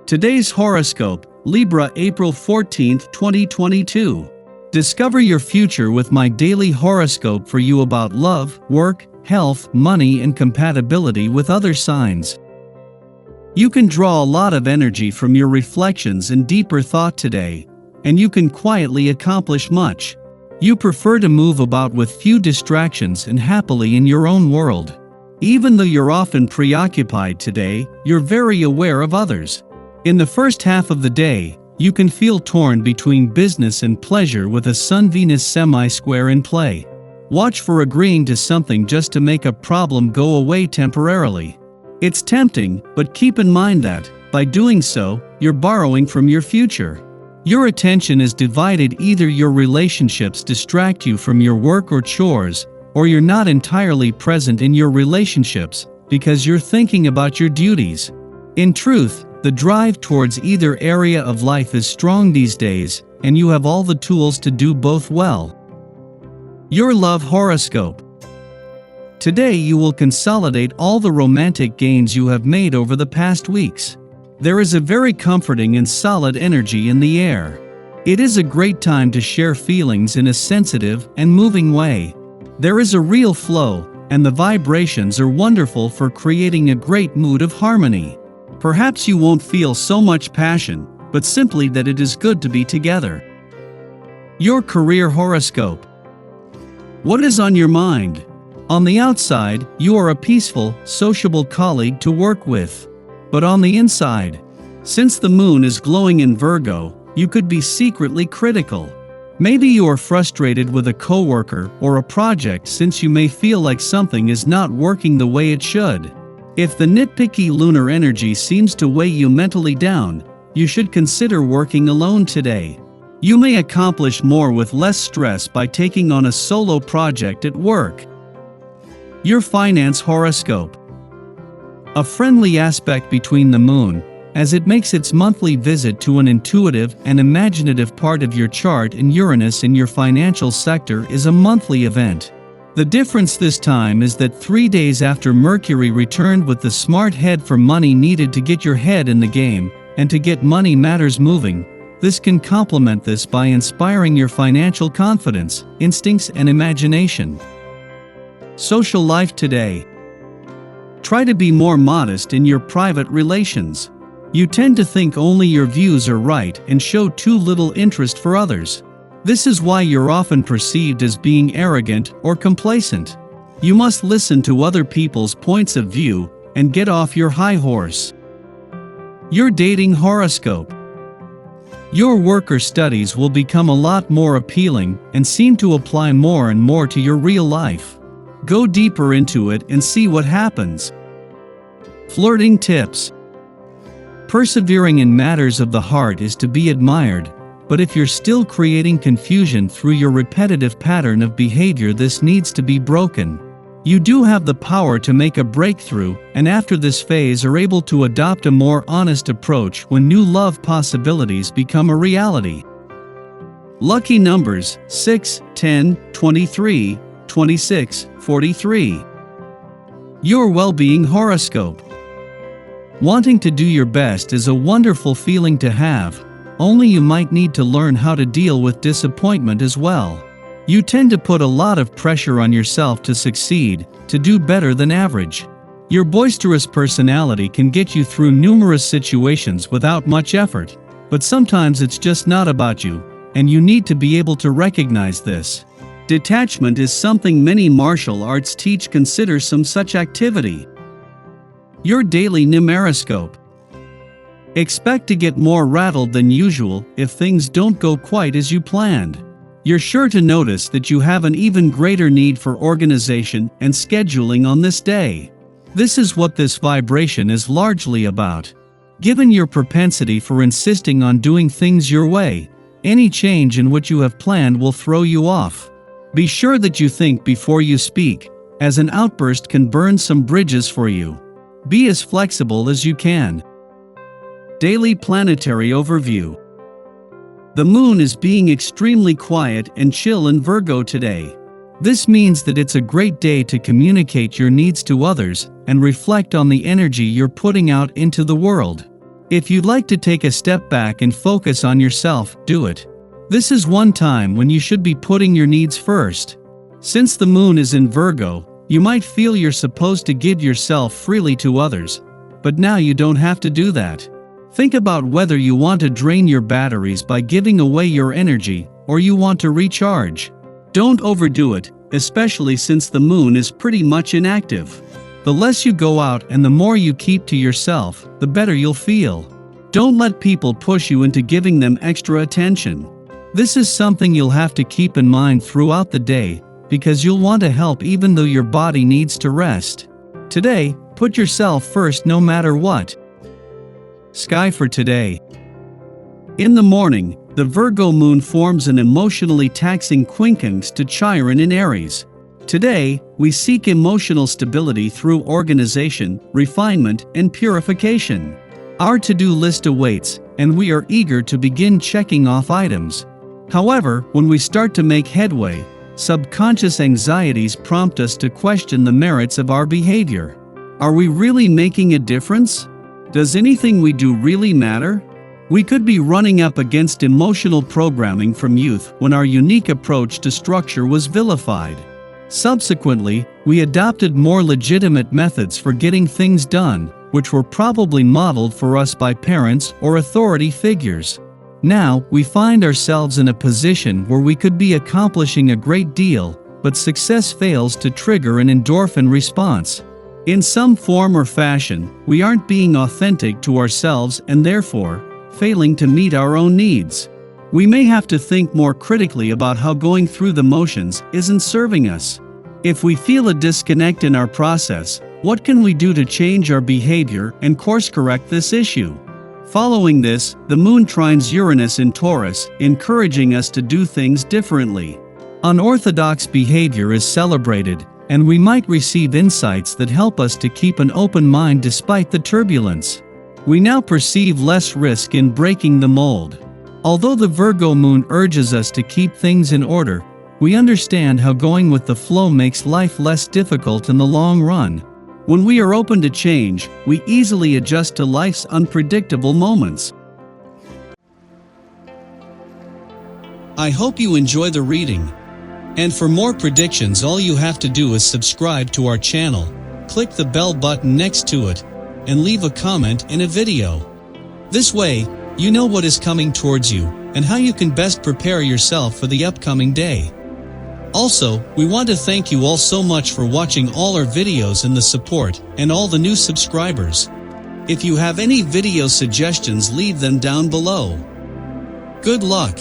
Today's horoscope, Libra April 14, 2022. Discover your future with my daily horoscope for you about love, work, health, money, and compatibility with other signs. You can draw a lot of energy from your reflections and deeper thought today, and you can quietly accomplish much. You prefer to move about with few distractions and happily in your own world. Even though you're often preoccupied today, you're very aware of others. In the first half of the day, you can feel torn between business and pleasure with a Sun-Venus semi-square in play. Watch for agreeing to something just to make a problem go away temporarily. It's tempting, but keep in mind that, by doing so, you're borrowing from your future. Your attention is divided. Either your relationships distract you from your work or chores, or you're not entirely present in your relationships because you're thinking about your duties. In truth, the drive towards either area of life is strong these days, and you have all the tools to do both well. Your love horoscope. Today you will consolidate all the romantic gains you have made over the past weeks. There is a very comforting and solid energy in the air. It is a great time to share feelings in a sensitive and moving way. There is a real flow, and the vibrations are wonderful for creating a great mood of harmony. Perhaps you won't feel so much passion, but simply that it is good to be together. Your career horoscope. What is on your mind? On the outside, you are a peaceful, sociable colleague to work with. But on the inside, since the moon is glowing in Virgo, you could be secretly critical. Maybe you are frustrated with a coworker or a project since you may feel like something is not working the way it should. If the nitpicky lunar energy seems to weigh you mentally down, you should consider working alone today. You may accomplish more with less stress by taking on a solo project at work. Your finance horoscope. A friendly aspect between the moon, as it makes its monthly visit to an intuitive and imaginative part of your chart, and Uranus in your financial sector, is a monthly event. The difference this time is that 3 days after Mercury returned with the smart head for money needed to get your head in the game, and to get money matters moving, this can complement this by inspiring your financial confidence, instincts, and imagination. Social life today. Try to be more modest in your private relations. You tend to think only your views are right and show too little interest for others. This is why you're often perceived as being arrogant or complacent. You must listen to other people's points of view and get off your high horse. Your dating horoscope. Your work or studies will become a lot more appealing and seem to apply more and more to your real life. Go deeper into it and see what happens. Flirting tips. Persevering in matters of the heart is to be admired. But if you're still creating confusion through your repetitive pattern of behavior, this needs to be broken. You do have the power to make a breakthrough, and after this phase are able to adopt a more honest approach when new love possibilities become a reality. Lucky numbers 6, 10, 23, 26, 43. Your well-being horoscope. Wanting to do your best is a wonderful feeling to have. Only you might need to learn how to deal with disappointment as well. You tend to put a lot of pressure on yourself to succeed, to do better than average. Your boisterous personality can get you through numerous situations without much effort, but sometimes it's just not about you, and you need to be able to recognize this. Detachment is something many martial arts teach. Consider some such activity. Your daily numeroscope. Expect to get more rattled than usual if things don't go quite as you planned. You're sure to notice that you have an even greater need for organization and scheduling on this day. This is what this vibration is largely about. Given your propensity for insisting on doing things your way, any change in what you have planned will throw you off. Be sure that you think before you speak, as an outburst can burn some bridges for you. Be as flexible as you can. Daily planetary overview. The moon is being extremely quiet and chill in Virgo today. This means that it's a great day to communicate your needs to others and reflect on the energy you're putting out into the world. If you'd like to take a step back and focus on yourself, do it. This is one time when you should be putting your needs first. Since the moon is in Virgo, you might feel you're supposed to give yourself freely to others, but now you don't have to do that. Think about whether you want to drain your batteries by giving away your energy, or you want to recharge. Don't overdo it, especially since the moon is pretty much inactive. The less you go out and the more you keep to yourself, the better you'll feel. Don't let people push you into giving them extra attention. This is something you'll have to keep in mind throughout the day, because you'll want to help even though your body needs to rest. Today, put yourself first no matter what. Sky for today. In the morning, the Virgo moon forms an emotionally taxing quincunx to Chiron in Aries. Today, we seek emotional stability through organization, refinement, and purification. Our to-do list awaits, and we are eager to begin checking off items. However, when we start to make headway, subconscious anxieties prompt us to question the merits of our behavior. Are we really making a difference? Does anything we do really matter? We could be running up against emotional programming from youth when our unique approach to structure was vilified. Subsequently, we adopted more legitimate methods for getting things done, which were probably modeled for us by parents or authority figures. Now, we find ourselves in a position where we could be accomplishing a great deal, but success fails to trigger an endorphin response. In some form or fashion, we aren't being authentic to ourselves and therefore, failing to meet our own needs. We may have to think more critically about how going through the motions isn't serving us. If we feel a disconnect in our process, what can we do to change our behavior and course-correct this issue? Following this, the moon trines Uranus in Taurus, encouraging us to do things differently. Unorthodox behavior is celebrated, and we might receive insights that help us to keep an open mind despite the turbulence. We now perceive less risk in breaking the mold. Although the Virgo moon urges us to keep things in order, we understand how going with the flow makes life less difficult in the long run. When we are open to change, we easily adjust to life's unpredictable moments. I hope you enjoy the reading. And for more predictions, all you have to do is subscribe to our channel, click the bell button next to it, and leave a comment in a video. This way, you know what is coming towards you and how you can best prepare yourself for the upcoming day. Also, we want to thank you all so much for watching all our videos and the support, and all the new subscribers. If you have any video suggestions, leave them down below. Good luck!